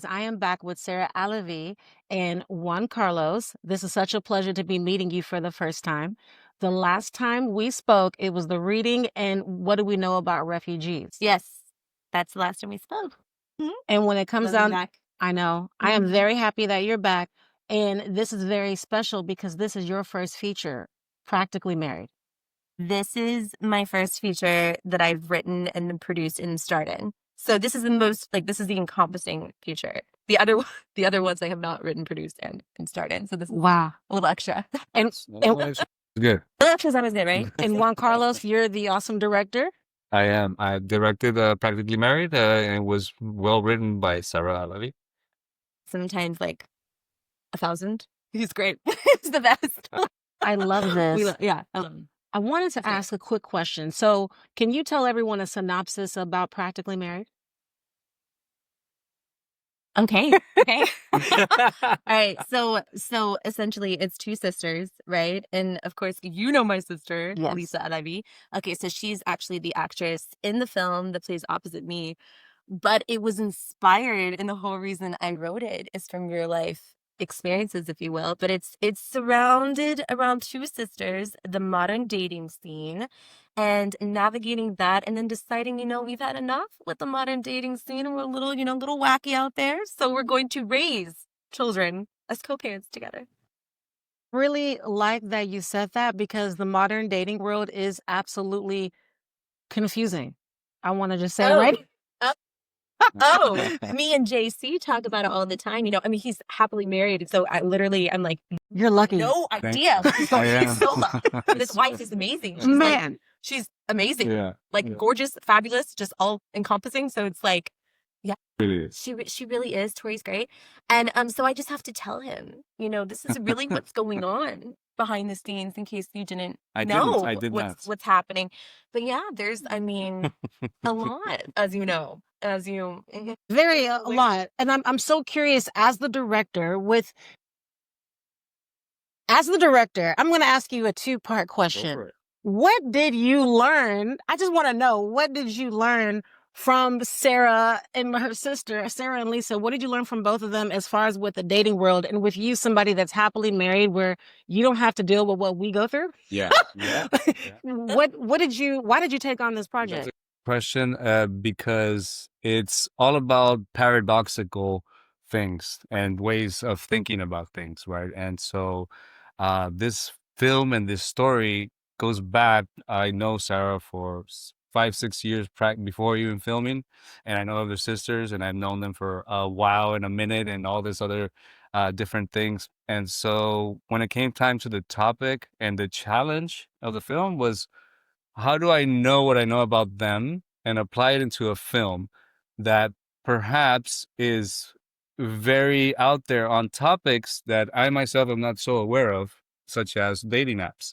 I am back with Sara Alavi and Juan Carlos. This is such a pleasure to be meeting you for the first time. The last time we spoke, it was the reading and what do we know about refugees? Yes, that's the last time we spoke. And when it comes Love down, you back. I know, I am very happy that you're back. And this is very special because this is your first feature, Practically Married. This is my first feature that I've written and produced and starred in. So this is the most, this is the encompassing feature. The other ones I have not written, produced, and starred in. So this is Wow. a little extra. And Good. Extras always good, right? and Juan Carlos, you're the awesome director. I am. I directed Practically Married, and it was well written by Sara Alavi. Sometimes 1,000. He's great. He's the best. I love this. I love him. I wanted to ask a quick question. So, can you tell everyone a synopsis about Practically Married? Okay. All right. So essentially it's two sisters, right? And of course, you know my sister, Yes. Lisa Alavi. Okay, so she's actually the actress in the film that plays opposite me. But it was inspired, and the whole reason I wrote it is from real life experiences, if you will. But it's surrounded around two sisters, the modern dating scene, and navigating that, and then deciding, we've had enough with the modern dating scene, and we're a little, little wacky out there. So we're going to raise children as co-parents together. Really like that you said that because the modern dating world is absolutely confusing. I want to just say, right? Me and JC talk about it all the time. He's happily married. So I'm like, You're lucky. no idea. He's so lucky. This wife is amazing. She's Man. she's amazing. Yeah. Gorgeous, fabulous, just all encompassing. So it's Really is. she really is. Tori's great. And so I just have to tell him, this is really what's going on behind the scenes in case you didn't know what's happening. But yeah, there's a lot, as you know. Very a lot. And I'm so curious as the director, I'm going to ask you a two-part question. What did you learn? I just want to know, what did you learn from Sara and her sister, Sara and Lisa? What did you learn from both of them as far as with the dating world and with you, somebody that's happily married where you don't have to deal with what we go through? Yeah. Why did you take on this project? Question, because it's all about paradoxical things and ways of thinking about things, right? And so this film and this story goes back. I know Sara for 5-6 years before even filming, and I know other sisters, and I've known them for a while and a minute and all this other different things. And so when it came time to the topic and the challenge of the film was, how do I know what I know about them and apply it into a film that perhaps is very out there on topics that I myself am not so aware of, such as dating apps?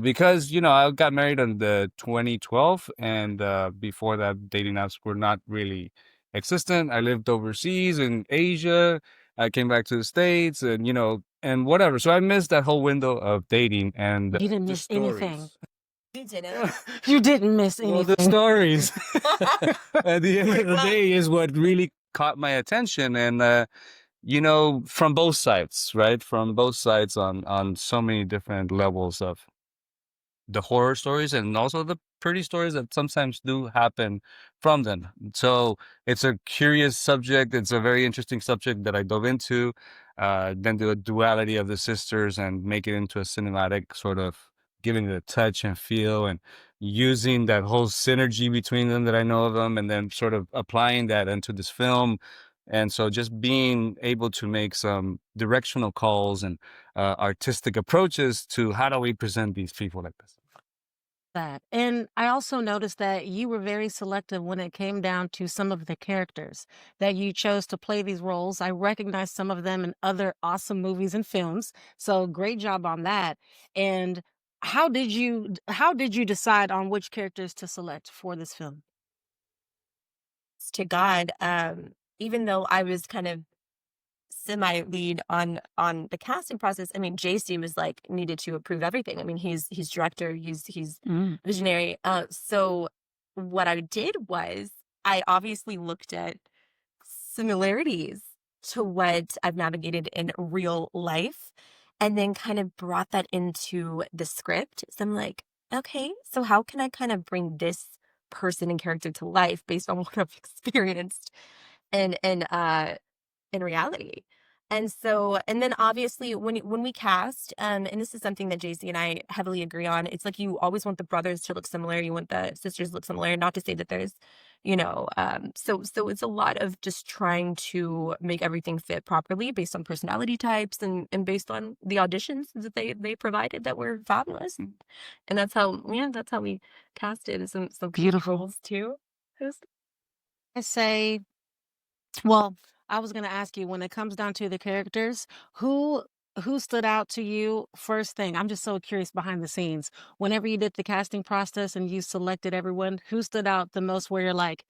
Because, I got married in the 2012, and before that, dating apps were not really existent. I lived overseas in Asia. I came back to the States, and, and whatever. So I missed that whole window of dating, and You didn't miss anything. You didn't. You didn't miss anything. Well, the stories at the end of the day is what really caught my attention. And, from both sides, right? From both sides on so many different levels of the horror stories and also the pretty stories that sometimes do happen from them. So it's a curious subject. It's a very interesting subject that I dove into. Then the duality of the sisters and make it into a cinematic sort of giving it a touch and feel and using that whole synergy between them that I know of them, and then sort of applying that into this film. And so just being able to make some directional calls and artistic approaches to how do we present these people like this. That. And I also noticed that you were very selective when it came down to some of the characters that you chose to play these roles. I recognize some of them in other awesome movies and films. So great job on that. And how did you decide on which characters to select for this film? To God, even though I was kind of semi-lead on the casting process, JC was needed to approve everything. He's director, he's visionary. So what I did was I obviously looked at similarities to what I've navigated in real life, and then kind of brought that into the script. So I'm like, okay, so how can I kind of bring this person and character to life based on what I've experienced and in reality. And so, and then obviously when we cast, and this is something that JC and I heavily agree on, it's like you always want the brothers to look similar, you want the sisters to look similar, not to say that there's, so it's a lot of just trying to make everything fit properly based on personality types and based on the auditions that they provided that were fabulous. And that's how we casted some Beautiful. roles too. It was I say, well, I was gonna ask you, when it comes down to the characters, who who stood out to you first thing? I'm just so curious behind the scenes. Whenever you did the casting process and you selected everyone, who stood out the most where you're like,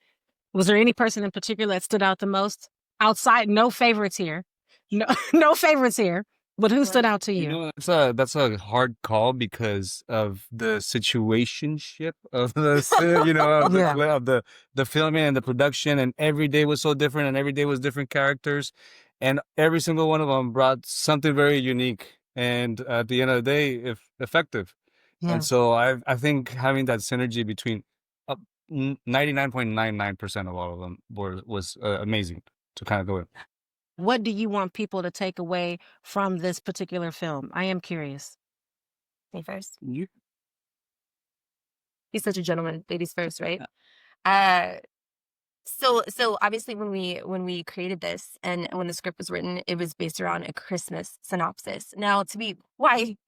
was there any person in particular that stood out the most? Outside, no favorites here. No, no favorites here. But who stood right. out to You you? know, that's a hard call because of the situationship of of Yeah. the filming and the production, and every day was so different, and every day was different characters, and every single one of them brought something very unique, and at the end of the day, if effective. And Yeah. so I think having that synergy between 99.99% of all of them was amazing to kind of go in. What do you want people to take away from this particular film? I am curious. Me first. You He's such a gentleman. Ladies first, right? Uh so obviously when we created this and when the script was written, it was based around a Christmas synopsis. Now, to be quite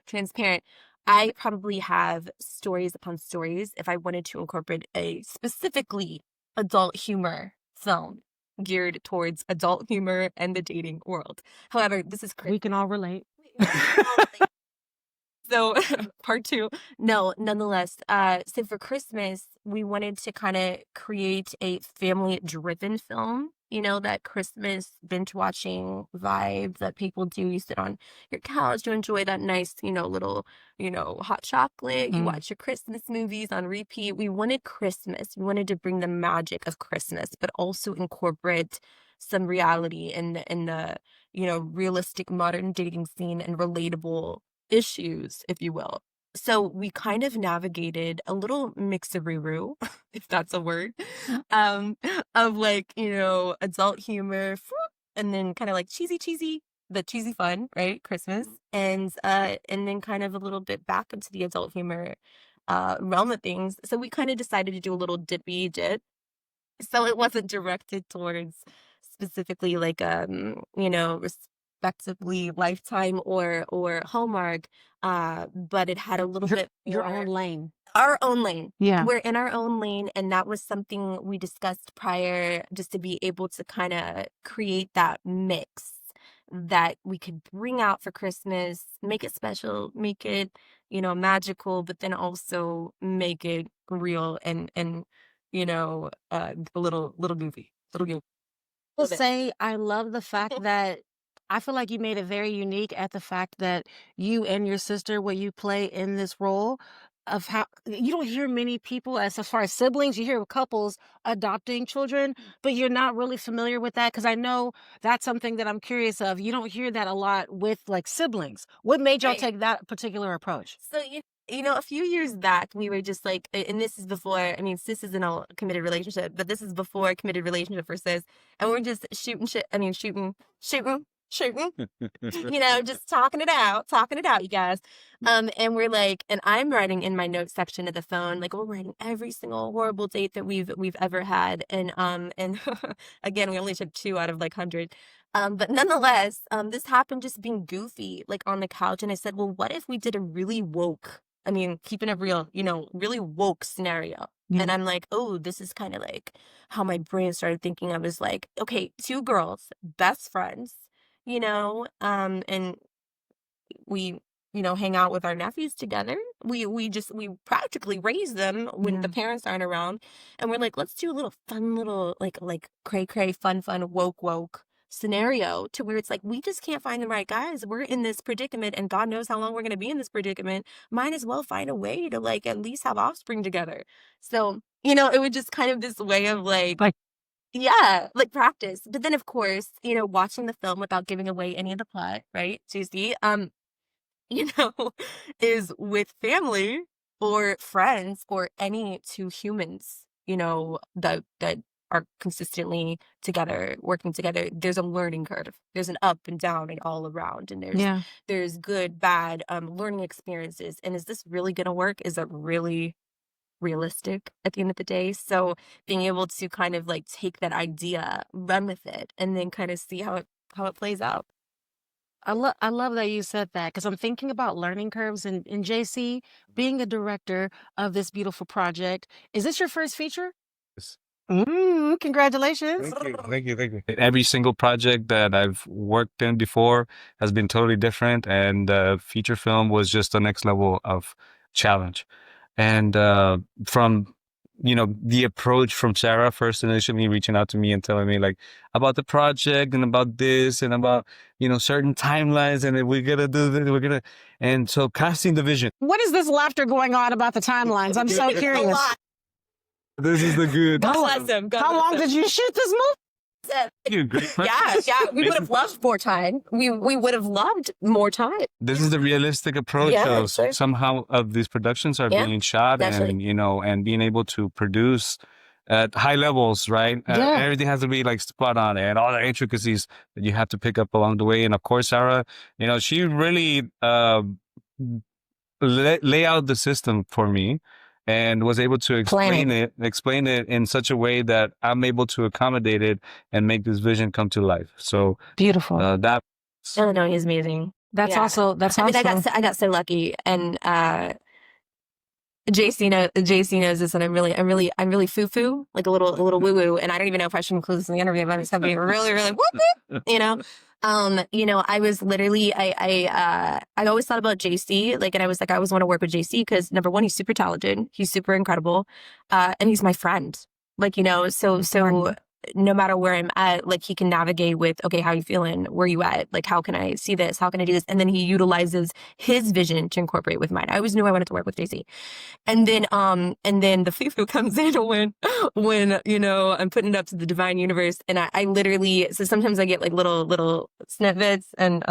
transparent, I probably have stories upon stories if I wanted to incorporate a specifically adult humor film geared towards adult humor and the dating world. However, this is We can all relate. so part two. No, nonetheless, so for Christmas, we wanted to kind of create a family driven film, that Christmas binge watching vibe that people do. You sit on your couch to enjoy that nice, little, hot chocolate. You Mm. watch your Christmas movies on repeat. We wanted Christmas. We wanted to bring the magic of Christmas, but also incorporate some reality in the, realistic modern dating scene and relatable issues, if you will. So we kind of navigated a little mixeroo, if that's a word, um, of like, adult humor, and then kind of like the cheesy fun, right? Christmas. And then kind of a little bit back into the adult humor realm of things. So we kind of decided to do a little dippy dip. So it wasn't directed towards specifically like respectively Lifetime or Hallmark, but it had a little bit Your more own lane. our own lane. Yeah. We're in our own lane, and that was something we discussed prior, just to be able to kind of create that mix that we could bring out for Christmas, make it special, make it, magical, but then also make it real and a little goofy, little goofy. Will Little bit. say I love the fact that I feel like you made it very unique at the fact that you and your sister, what you play in this role of how you don't hear many people as far as siblings, you hear couples adopting children, but you're not really familiar with that because I know that's something that I'm curious of. You don't hear that a lot with like siblings. What made y'all Right. take that particular approach? So a few years back, we were just like, and this is before. I mean, sis is in a committed relationship, but this is before a committed relationship for sis, and we're just shooting shit. I mean, shooting, just talking it out, you guys. And we're like, and I'm writing in my notes section of the phone, like we're writing every single horrible date that we've ever had, and again, we only took 2 out of like 100. But nonetheless, this happened just being goofy, like on the couch. And I said, well, what if we did a really woke, I mean, keeping it real, really woke scenario? Yeah. And I'm like, oh, this is kind of like how my brain started thinking. I was like, okay, 2 girls, best friends, and we, hang out with our nephews together. We practically raise them when the parents aren't around. And we're like, let's do a little fun little like cray fun woke scenario to where it's like we just can't find the right guys. We're in this predicament and God knows how long we're gonna be in this predicament. Might as well find a way to like at least have offspring together. So, it was just kind of this way of like Yeah, like practice. But then, of course, watching the film without giving away any of the plot, right, Juicy, you know, is with family or friends or any two humans, that are consistently together, working together. There's a learning curve. There's an up and down and all around, and Yeah. there's good, bad, learning experiences. And is this really gonna work? Is it really realistic at the end of the day? So being able to kind of like take that idea, run with it, and then kind of see how it plays out. I love that you said that because I'm thinking about learning curves in JC, being a director of this beautiful project. Is this your first feature? Yes. Congratulations. Thank you. Every single project that I've worked in before has been totally different, and feature film was just the next level of challenge. And from the approach from Sarah first initially reaching out to me and telling me like about the project and about this and about certain timelines and then we're gonna do this, and so casting the vision. What is this laughter going on about the timelines? I'm so A curious. lot. This is the good. God bless him. God How bless long him. did you shoot this movie? Great question. Yeah. We would have loved more time. We would have loved more time. This is the realistic approach Yeah, of sure. somehow of these productions are Yeah, being shot naturally. and being able to produce at high levels, right? Yeah. Everything has to be like spot on and all the intricacies that you have to pick up along the way. And of course, Sarah, she really lay out the system for me and was able to explain it in such a way that I'm able to accommodate it and make this vision come to life. So Beautiful. that. Oh no, he's amazing. That's Yeah. also I mean, I got so lucky, and JC knows this, and I'm really foo-foo, like a little woo-woo, and I don't even know if I should include this in the interview, but I'm just gonna be really, really whoop. I was literally, I always thought about JC, like, and I was like, I always want to work with JC because number one, he's super talented, he's super incredible, and he's my friend, like, so no matter where I'm at, like he can navigate with, okay, how you feeling? Where you at? Like, how can I see this? How can I do this? And then he utilizes his vision to incorporate with mine. I always knew I wanted to work with JC. And then the foo comes in when I'm putting it up to the divine universe, and I literally, so sometimes I get like little snippets, and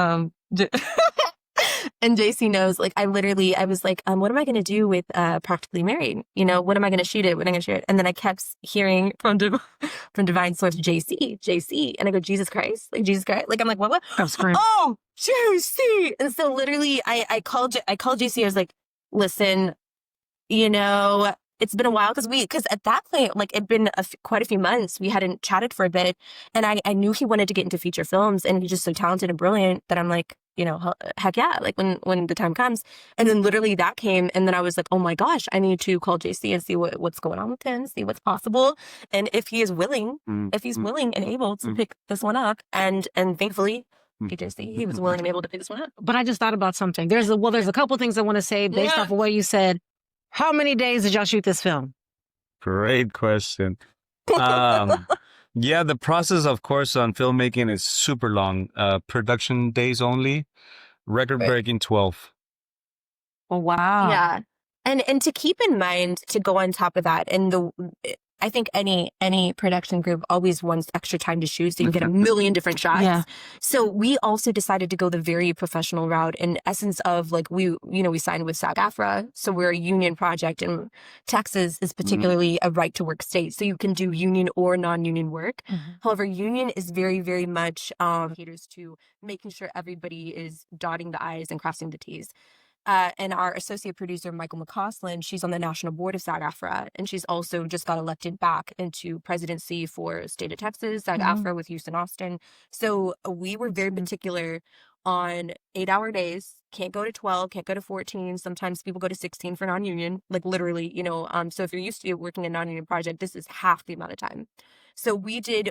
and JC knows, like I was like, what am I going to do with Practically Married? When am I going to shoot it? When am I going to shoot it? And then I kept hearing from divine source, JC, and I go, Jesus Christ, like I'm like, what? Oh, JC. And so literally, I called JC. I was like, listen, it's been a while because at that point, like it'd been quite a few months. We hadn't chatted for a bit, and I knew he wanted to get into feature films, and he's just so talented and brilliant that I'm like, heck yeah, like when the time comes. And then literally that came, and then I was like, oh my gosh, I need to call JC and see what's going on with him, see what's possible, and if he is willing, and able to pick this one up, and thankfully. JC, he was willing and able to pick this one up. But I just thought about something. There's a couple things I want to say based off of what you said. How many days did y'all shoot this film? Great question. Yeah, the process, of course, on filmmaking is super long. Production days only, record-breaking 12. Oh, wow. Yeah. And to keep in mind, to go on top of that, and I think any production group always wants extra time to shoot so you can get a million different shots. Yeah. So we also decided to go the very professional route in essence of like we signed with SAG-AFTRA. So we're a union project, and Texas is particularly a right to work state. So you can do union or non-union work. However, union is very, very much caters to making sure everybody is dotting the I's and crossing the T's. And our associate producer, Michael McCausland, she's on the national board of SAG-AFTRA, and she's also just got elected back into presidency for state of Texas, SAG-AFTRA with Houston, Austin. So we were very particular on 8-hour days, can't go to 12, can't go to 14. Sometimes people go to 16 for non-union, like literally, so if you're used to working a non-union project, this is half the amount of time. So we did,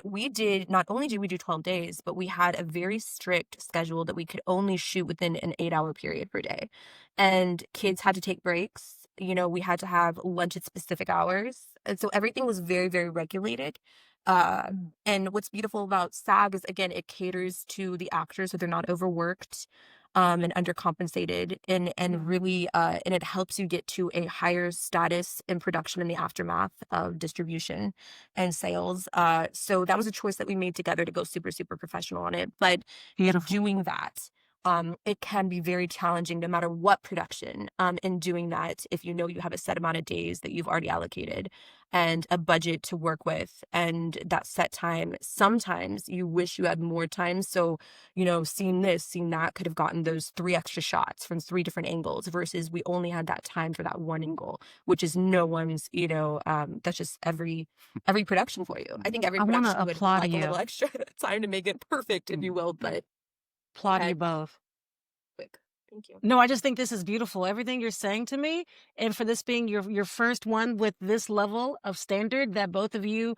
not only did we do 12 days, but we had a very strict schedule that we could only shoot within an 8-hour period per day. And kids had to take breaks. we had to have lunch at specific hours. And so everything was very, very regulated. And what's beautiful about SAG is, again, it caters to the actors so they're not overworked and undercompensated, and really and it helps you get to a higher status in production in the aftermath of distribution and sales. So that was a choice that we made together to go super, super professional on it. But in doing that, it can be very challenging no matter what production. In doing that, if you have a set amount of days that you've already allocated and a budget to work with and that set time, sometimes you wish you had more time. So, seeing this, seeing that could have gotten those 3 extra shots from 3 different angles versus we only had that time for that one angle, which is no one's, that's just every production for you. I think every I want to production would applaud like a little you. extra time to make it perfect, if you will, but Applaud you had both. quick. Thank you. No, I just think this is beautiful. Everything you're saying to me, and for this being your first one with this level of standard that both of you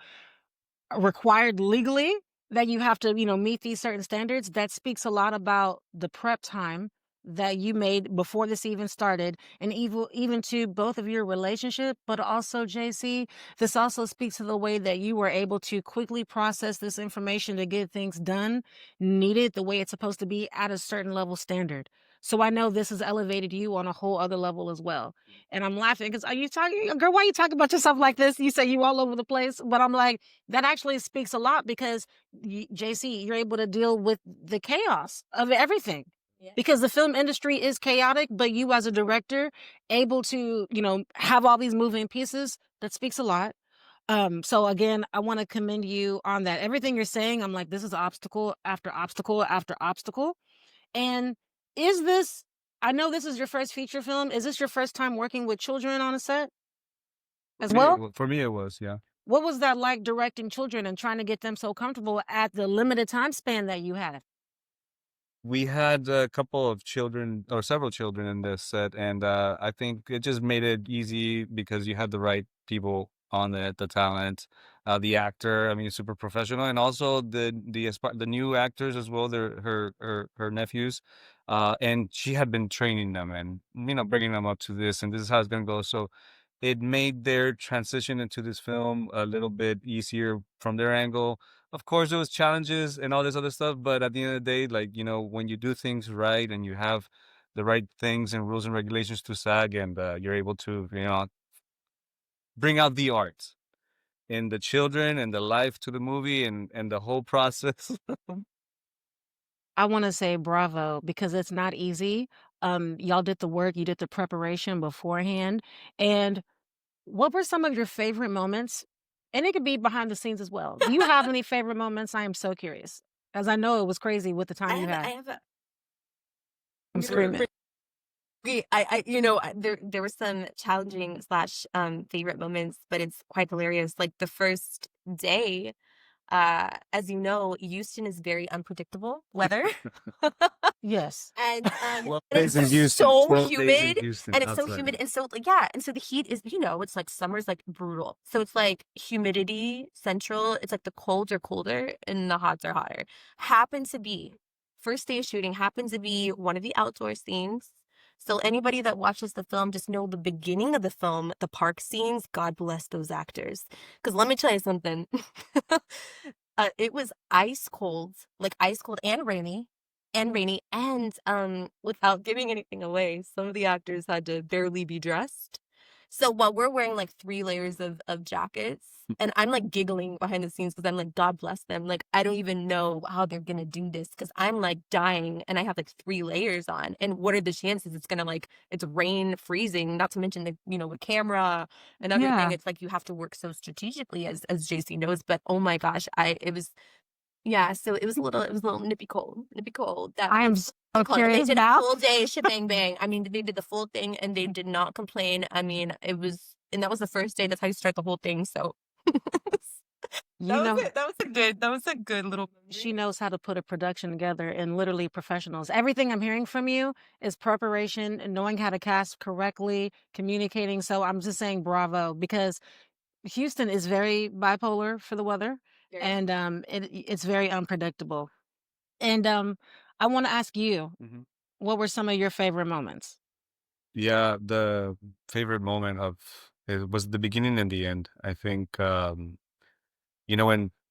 required legally, that you have to, meet these certain standards, that speaks a lot about the prep time that you made before this even started, and even to both of your relationship. But also, JC, this also speaks to the way that you were able to quickly process this information to get things done needed the way it's supposed to be at a certain level standard. So I know this has elevated you on a whole other level as well. And I'm laughing because, are you talking, girl, why are you talking about yourself like this? You say you all over the place, but I'm like, that actually speaks a lot because JC, you're able to deal with the chaos of everything. Yeah. Because the film industry is chaotic, but you as a director, able to, have all these moving pieces, that speaks a lot. So again, I want to commend you on that. Everything you're saying, I'm like, this is obstacle after obstacle after obstacle. And is this, I know this is your first feature film. Is this your first time working with children on a set as well? For me, it was, yeah. What was that like, directing children and trying to get them so comfortable at the limited time span that you had? We had a couple of children or several children in this set, and I think it just made it easy because you had the right people on it, the talent, the actor. I mean, super professional, and also the new actors as well. They're her nephews, and she had been training them and bringing them up to this, and this is how it's gonna go. So it made their transition into this film a little bit easier from their angle. Of course, there was challenges and all this other stuff, but at the end of the day, like, when you do things right and you have the right things and rules and regulations to SAG, and you're able to, bring out the art in the children and the life to the movie and the whole process. I want to say bravo because it's not easy. Y'all did the work, you did the preparation beforehand. And what were some of your favorite moments? And it could be behind the scenes as well. Do you have any favorite moments? I am so curious, as I know it was crazy with the I time you have, I had. have a, I'm screaming. there were some challenging slash favorite moments, but it's quite hilarious. Like the first day, as you know, Houston is very unpredictable weather. Yes. And 12 and days it's in Houston. so 12 days in humid, Houston and it's so outside. humid, and so like, yeah, and so the heat is, it's like summer's like brutal. So it's like humidity central. It's like the colds are colder and the hots are hotter. Happened to be first day of shooting happened to be one of the outdoor scenes. So anybody that watches the film just know the beginning of the film, the park scenes. God bless those actors, because let me tell you something. It was ice cold and rainy, and without giving anything away, some of the actors had to barely be dressed. So while we're wearing like 3 layers of jackets, and I'm like giggling behind the scenes because I'm like, God bless them. Like, I don't even know how they're gonna do this because I'm like dying and I have like 3 layers on. And what are the chances it's gonna it's rain, freezing, not to mention the, with camera and everything. Yeah. It's like you have to work so strategically, as JC knows. But oh my gosh, it was, yeah, so it was a little nippy cold, nippy cold. I am so Cold. And they curious did a now. full day shebang bang. I mean, they did the full thing and they did not complain. I mean, and that was the first day. That's how you start the whole thing. So You that was know, it. That was a good little she knows how to put a production together and literally professionals. Everything I'm hearing from you is preparation and knowing how to cast correctly, communicating. So I'm just saying bravo because Houston is very bipolar for the weather, Very and it's very unpredictable. And I want to ask you, Mhm. what were some of your favorite moments? Yeah, the favorite moment of it was the beginning and the end. I think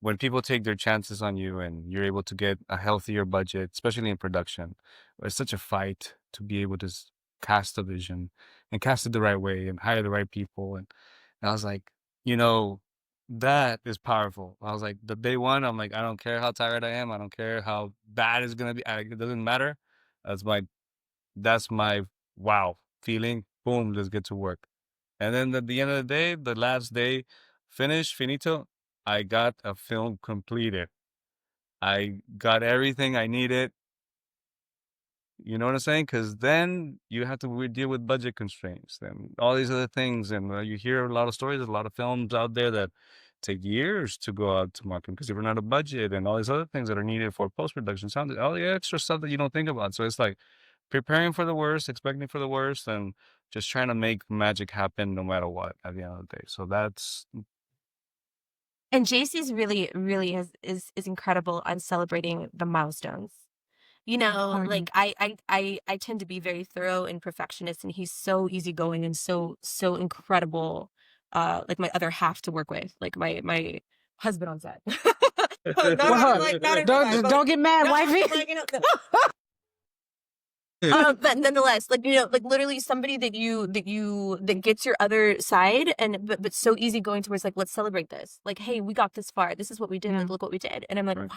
when people take their chances on you and you're able to get a healthier budget, especially in production, it's such a fight to be able to cast a vision and cast it the right way and hire the right people. And I was like, you know, that is powerful. I was like, the day one, I'm like, I don't care how tired I am. I don't care how bad it's gonna be. It doesn't matter. That's my that's my wow feeling. Boom, let's get to work. And then at the end of the day, the last day, finito, I got a film completed. I got everything I needed. You know what I'm saying? Because then you have to deal with budget constraints and all these other things. And you hear a lot of stories, a lot of films out there that take years to go out to market because they run out of budget and all these other things that are needed for post production, sound, all the extra stuff that you don't think about. So it's like preparing for the worst, expecting for the worst, and just trying to make magic happen no matter what at the end of the day. So that's And JC's really, really is incredible on celebrating the milestones. You know, like Important. I tend to be very thorough and perfectionist, and he's so easygoing and so incredible. Like my other half to work with, like my husband on set. Well, Not in real don't life, just but don't get mad, no, wifey. like, but nonetheless, like, like literally somebody that gets your other side, and but so easygoing towards like, let's celebrate this. Like, hey, we got this far. This is what we did. Yeah, Like, look what we did. And I'm like, right. wow.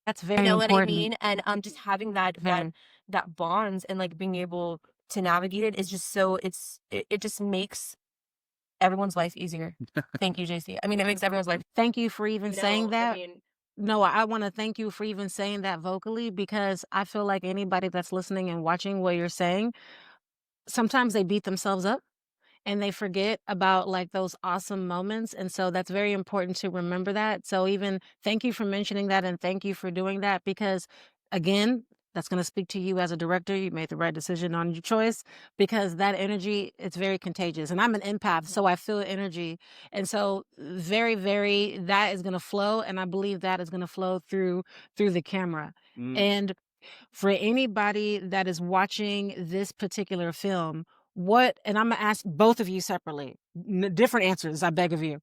that's You very know what I important. mean? And just having that Very. that bond and like being able to navigate it is just so it just makes everyone's life easier. Thank you, JC. I mean, it makes everyone's life, Thank you for even saying I that. mean, No, I want to thank you for even saying that vocally because I feel like anybody that's listening and watching what you're saying, sometimes they beat themselves up and they forget about like those awesome moments. And so that's very important to remember that. So even thank you for mentioning that and thank you for doing that because again, that's going to speak to you as a director. You made the right decision on your choice because that energy, it's very contagious. And I'm an empath, so I feel energy. And so very, very, that is going to flow. And I believe that is going to flow through the camera. And for anybody that is watching this particular film, and I'm gonna ask both of you separately, different answers, I beg of you.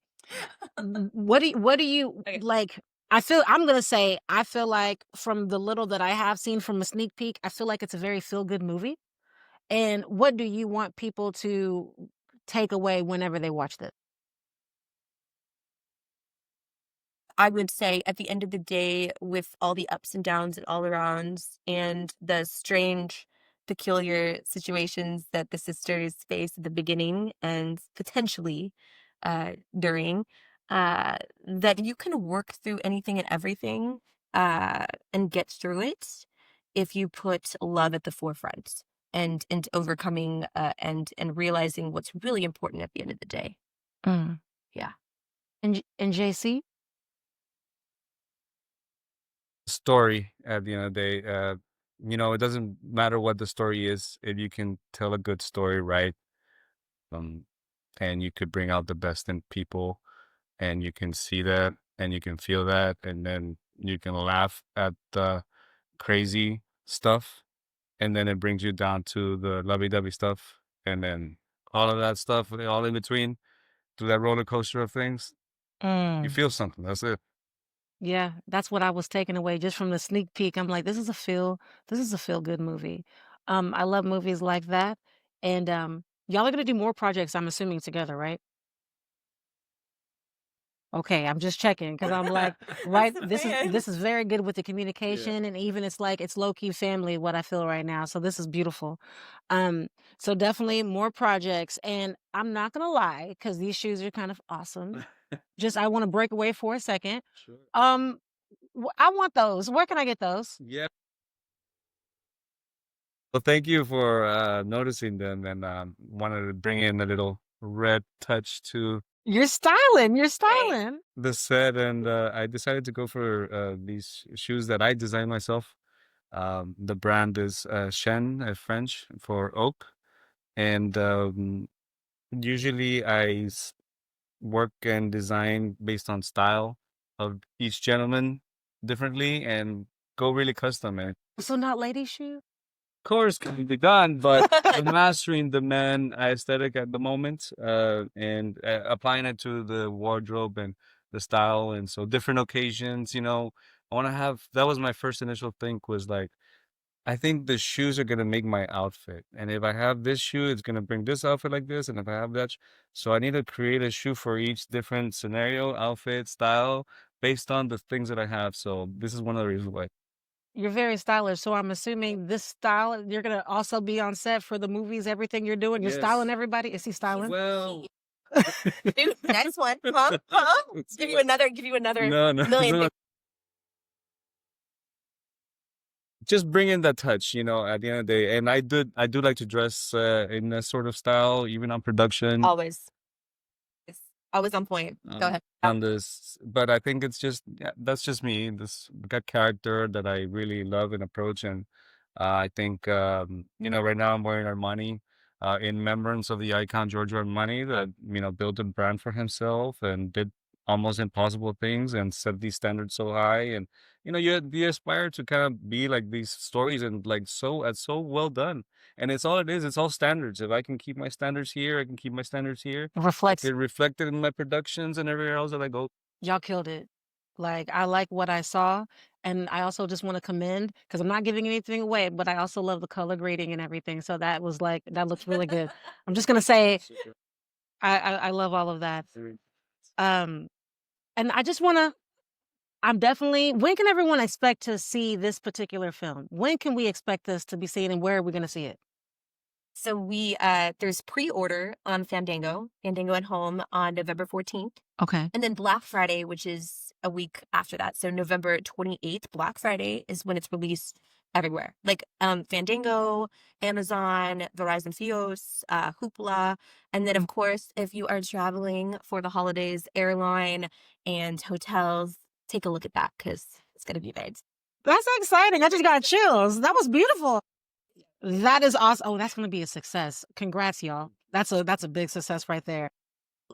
What do you okay. like? I feel like from the little that I have seen from a sneak peek, I feel like it's a very feel good movie. And what do you want people to take away whenever they watch this? I would say at the end of the day, with all the ups and downs and all arounds and the strange, peculiar situations that the sisters face at the beginning and potentially during, that you can work through anything and everything and get through it if you put love at the forefront and overcoming and realizing what's really important at the end of the day. Mm. Yeah. And JC? Story at the end of the day. It doesn't matter what the story is if you can tell a good story, right? Um, and you could bring out the best in people, and you can see that, and you can feel that, and then you can laugh at the crazy stuff, and then it brings you down to the lovey-dovey stuff, and then all of that stuff, all in between, through that roller coaster of things, you Mm. feel something. That's it. Yeah, that's what I was taking away just from the sneak peek. I'm like, this is a feel good movie. I love movies like that. And y'all are gonna do more projects, I'm assuming, together, right? Okay, I'm just checking because I'm like, right, That's the plan. this is very good with the Yeah. communication and even it's like it's low key family what I feel right now. So this is beautiful. Um, so definitely more projects. And I'm not gonna lie, because these shoes are kind of awesome. Just I want to break away for a second. Sure. Um, I want those. Where can I get those? Yeah. Well, thank you for noticing them and wanted to bring in a little red touch to You're styling. You're Hey. styling. the set. And I decided to go for these shoes that I designed myself. The brand is Chêne, French for oak. And usually work and design based on style of each gentleman differently and go really custom. And So not lady shoe? course can be done, but I'm mastering the man aesthetic at the moment, and applying it to the wardrobe and the style, and so different occasions. I want to have. That was my first initial think was like, I think the shoes are gonna make my outfit, and if I have this shoe, it's gonna bring this outfit like this, and if I have that, so I need to create a shoe for each different scenario, outfit, style, based on the things that I have. So this is one of the reasons why. You're very stylish, so I'm assuming this style you're gonna also be on set for the movies, everything you're doing. You're styling Yes. everybody. Is he styling? Well, Dude, next one. Huh? Huh? Give you another no, no, million no. things. Just bring in that touch, at the end of the day. And I do like to dress in that sort of style, even on production. Always. It's always on point. Go ahead. On this, but I think it's just, yeah, that's just me. This got character that I really love and approach, and I think right now I'm wearing Armani, in remembrance of the icon Giorgio Armani that built a brand for himself and did almost impossible things and set these standards so high, and you aspire to kind of be like these stories, and like so well done. And it's all it is. It's all standards. If I can keep my standards here, I can keep my standards here. It reflects. It reflected in my productions and everywhere else that I go. Y'all killed it. Like, I like what I saw, and I also just want to commend because I'm not giving anything away, but I also love the color grading and everything. So that was like that looks really good. I'm just gonna say I love all of that. Um, and I just wanna. I'm definitely. When can everyone expect to see this particular film? When can we expect this to be seen, and where are we gonna see it? So there's pre-order on Fandango at Home on November 14th. Okay. And then Black Friday, which is a week after that. So November 28th, Black Friday is when it's released everywhere. Like Fandango, Amazon, Verizon Fios, Hoopla. And then, of course, if you are traveling for the holidays, airline and hotels, take a look at that because it's going to be big. That's exciting. I just got chills. That was beautiful. That is awesome. Oh, that's going to be a success. Congrats, y'all. That's a big success right there.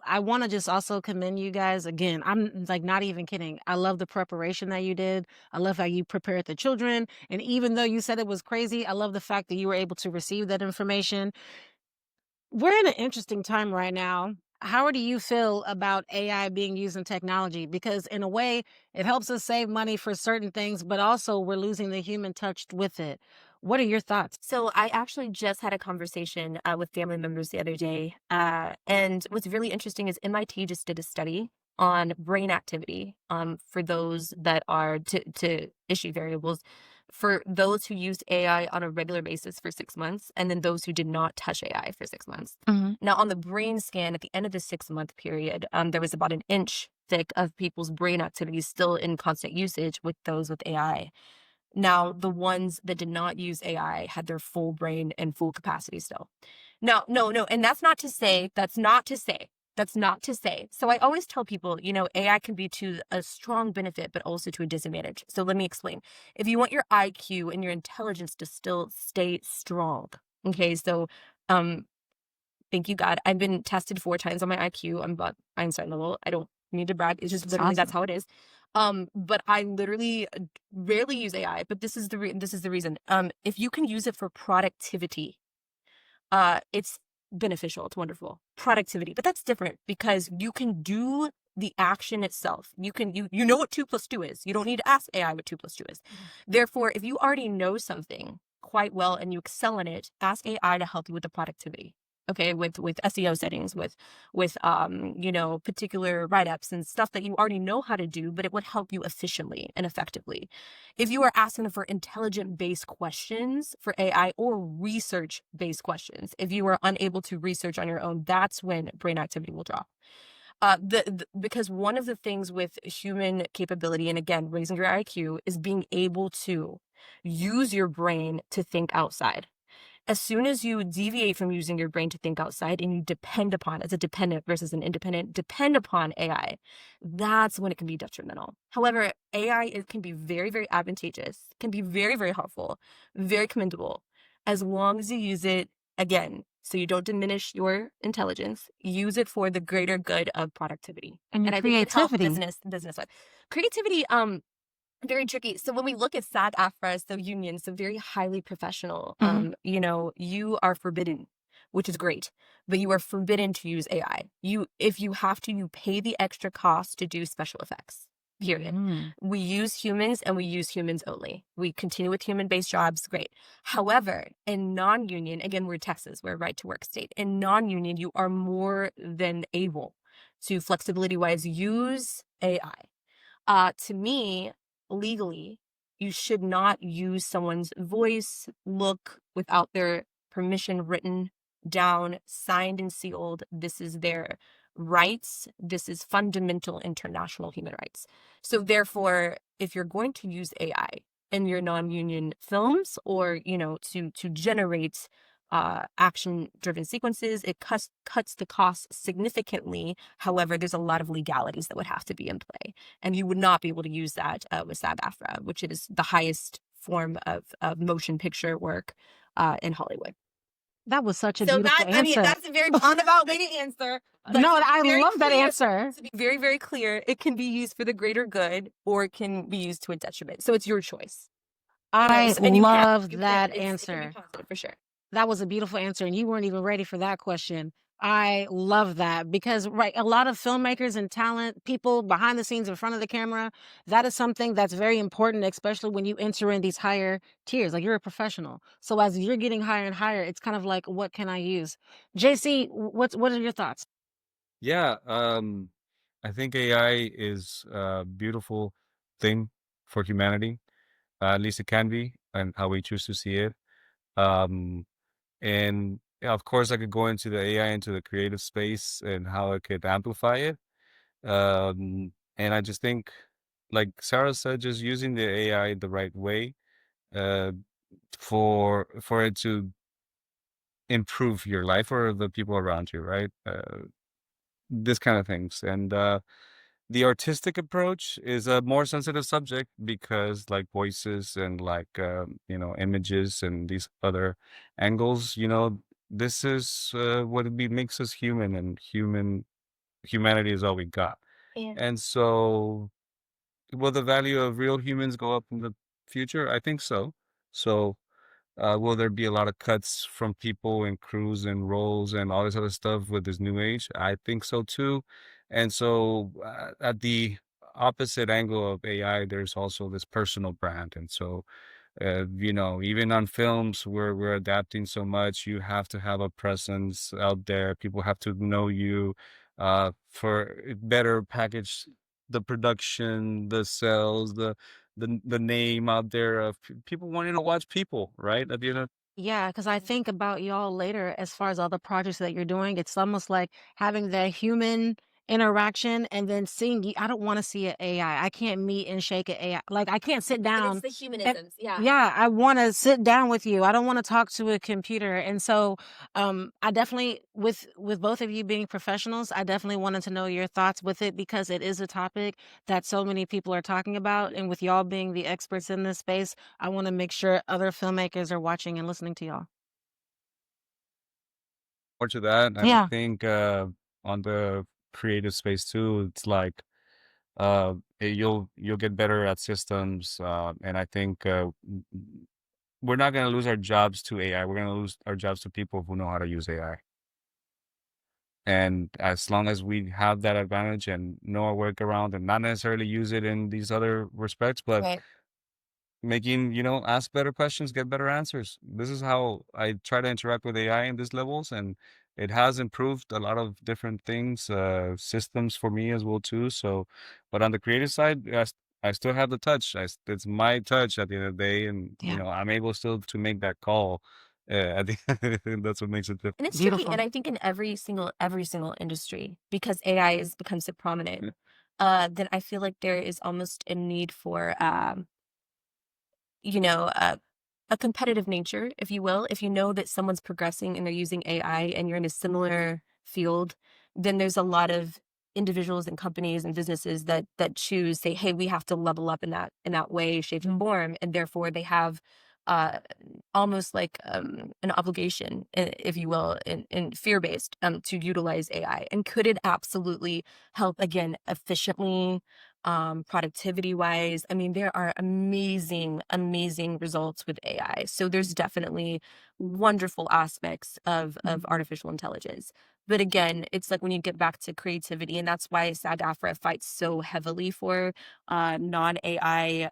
I want to just also commend you guys again. I'm like not even kidding. I love the preparation that you did. I love how you prepared the children. And even though you said it was crazy, I love the fact that you were able to receive that information. We're in an interesting time right now. How do you feel about AI being used in technology? Because in a way, it helps us save money for certain things, but also we're losing the human touch with it. What are your thoughts? So I actually just had a conversation with family members the other day. And what's really interesting is MIT just did a study on brain activity for those that are to issue variables for those who used AI on a regular basis for 6 months, and then those who did not touch AI for 6 months. Now, on the brain scan at the end of the 6-month period, there was about an inch thick of people's brain activity still in constant usage with those with AI. Now, the ones that did not use AI had their full brain and full capacity still. No. And that's not to say. So I always tell people, AI can be to a strong benefit, but also to a disadvantage. So let me explain. If you want your IQ and your intelligence to still stay strong, okay, so thank you, God. I've been tested 4 times on my IQ. I'm about Einstein level. I don't need to brag. It's just literally That's how it is. But I literally rarely use AI. But this is the reason. If you can use it for productivity, it's beneficial. It's wonderful. Productivity, but that's different because you can do the action itself. You know what 2 + 2 is. You don't need to ask AI what 2 + 2 is. Therefore, if you already know something quite well and you excel in it, ask AI to help you with the productivity. Okay, with SEO settings, with particular write-ups and stuff that you already know how to do, but it would help you efficiently and effectively. If you are asking for intelligent-based questions for AI or research-based questions, if you are unable to research on your own, that's when brain activity will drop. Because one of the things with human capability, and again, raising your IQ, is being able to use your brain to think outside. As soon as you deviate from using your brain to think outside and you depend upon, as a dependent versus an independent, depend upon AI, that's when it can be detrimental. However, AI can be very, very advantageous, can be very, very helpful, very commendable, as long as you use it, again, so you don't diminish your intelligence, use it for the greater good of productivity. And your I think it helps creativity. business with creativity. Very tricky. So when we look at SAG-AFTRA, so unions, so very highly professional, Mhm. you are forbidden, which is great, but you are forbidden to use AI. If you have to, you pay the extra cost to do special effects. Period. Mm. We use humans and we use humans only. We continue with human-based jobs, great. However, in non-union, again, we're Texas, we're a right to work state. In non-union, you are more than able to flexibility-wise use AI. To me, legally, you should not use someone's voice, look without their permission written down, signed and sealed. This is their rights. This is fundamental international human rights. So therefore, if you're going to use AI in your non-union films or, to generate action-driven sequences, it cuts the cost significantly. However, there's a lot of legalities that would have to be in play, and you would not be able to use that with SAG-AFTRA, which is the highest form of motion picture work in Hollywood. That was such a So beautiful answer. that's a very roundabout way to answer. But No, to be I very love that clear, answer. to be very, very clear, it can be used for the greater good or it can be used to a detriment. So it's your choice. I And you can. love You can. that It can be answer. positive for sure. That was a beautiful answer, and you weren't even ready for that question. I love that because, right, a lot of filmmakers and talent, people behind the scenes in front of the camera, that is something that's very important, especially when you enter in these higher tiers. Like, you're a professional. So as you're getting higher and higher, it's kind of like, what can I use? JC, what are your thoughts? Yeah, I think AI is a beautiful thing for humanity. At least it can be, and how we choose to see it. Um, and yeah, of course, I could go into the AI, into the creative space, and how it could amplify it. And I just think, like Sarah said, just using the AI the right way, uh, for it to improve your life or the people around you, right? This kind of things. And the artistic approach is a more sensitive subject because, like, voices and like images and these other angles, this is what makes us human, and humanity is all we got. Yeah. And so, will the value of real humans go up in the future? I think so. So, will there be a lot of cuts from people and crews and roles and all this other stuff with this new age? I think so too. And so, at the opposite angle of AI, there's also this personal brand. And so, even on films where we're adapting so much, you have to have a presence out there. People have to know you, for better package the production, the sales, the name out there of people wanting to watch people, right? At the end of Yeah, because I think about y'all later as far as all the projects that you're doing. It's almost like having that human interaction and then seeing you. I don't want to see an AI. I can't meet and shake an AI. Like, I can't sit And it's down. the And humanisms. Yeah. yeah, I want to sit down with you. I don't want to talk to a computer. And so I definitely, with both of you being professionals, I definitely wanted to know your thoughts with it because it is a topic that so many people are talking about. And with y'all being the experts in this space, I want to make sure other filmmakers are watching and listening to y'all. more to that, and I Yeah. think on the creative space too, it's like you'll get better at systems, and I think we're not going to lose our jobs to AI. We're going to lose our jobs to people who know how to use AI. And as long as we have that advantage and know our workaround and not necessarily use it in these other respects, but Right. making, ask better questions, get better answers. This is how I try to interact with AI in these levels. And it has improved a lot of different things, systems for me as well too. So, but on the creative side, I still have the touch. It's my touch at the end of the day. And, Yeah. I'm able still to make that call. I think that's what makes it different. And it's tricky. Beautiful. And I think in every single industry, because AI has become so prominent, then I feel like there is almost a need for you know, a competitive nature, if you will. If you know that someone's progressing and they're using AI and you're in a similar field, then there's a lot of individuals and companies and businesses that choose say, hey, we have to level up in that way, shape, and form, and therefore they have uh, almost like an obligation, if you will, in fear-based to utilize AI. And could it absolutely help again efficiently productivity wise. I mean, there are amazing, amazing results with AI. So there's definitely wonderful aspects of artificial intelligence. But again, it's like when you get back to creativity, and that's why SAG-AFTRA fights so heavily for non-AI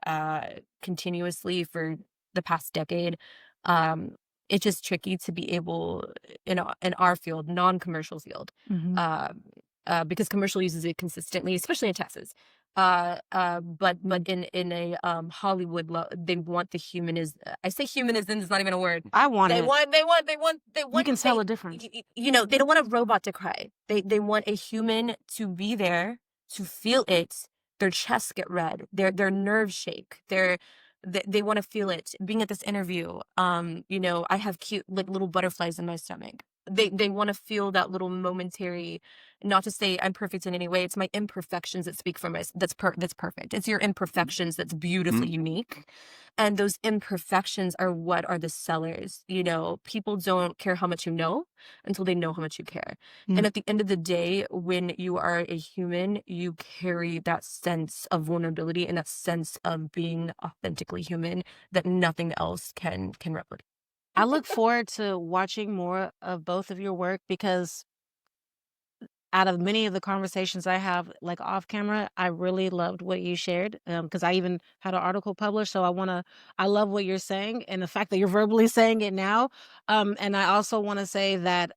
continuously for the past decade. Um, it's just tricky to be able in our field, non-commercial field, Mhm. because commercial uses it consistently, especially in Texas. But in a Hollywood, they want the humanism. I say humanism is not even a word. I want They it. want they want they want they You want can tell they a difference. you know, they don't want a robot to cry. They want a human to be there to feel it. Their chests get red. Their nerves shake. They want to feel it. Being at this interview, you know, I have cute like little butterflies in my stomach. They want to feel that little momentary, not to say I'm perfect in any way. It's my imperfections that speak for my that's perfect. It's your imperfections that's beautifully unique. And those imperfections are what are the sellers. You know, people don't care how much you know until they know how much you care. Mm. And at the end of the day, when you are a human, you carry that sense of vulnerability and that sense of being authentically human that nothing else can replicate. I look forward to watching more of both of your work because out of many of the conversations I have, like off camera, I really loved what you shared. Because I even had an article published, so I love what you're saying and the fact that you're verbally saying it now. And I also want to say that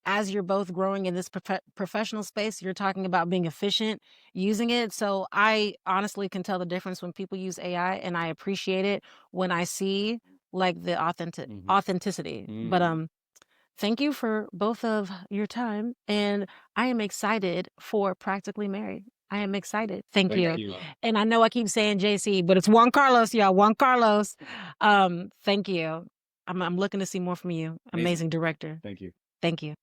as you're both growing in this professional space, you're talking about being efficient using it. So I honestly can tell the difference when people use AI, and I appreciate it when I see like the authenticity. But thank you for both of your time, and I am excited for Practically Married. I am excited. Thank you. you. And I know I keep saying JC, but it's Juan Carlos, y'all. Juan Carlos. Thank you. I'm looking to see more from you. Amazing. Amazing director. Thank you. Thank you.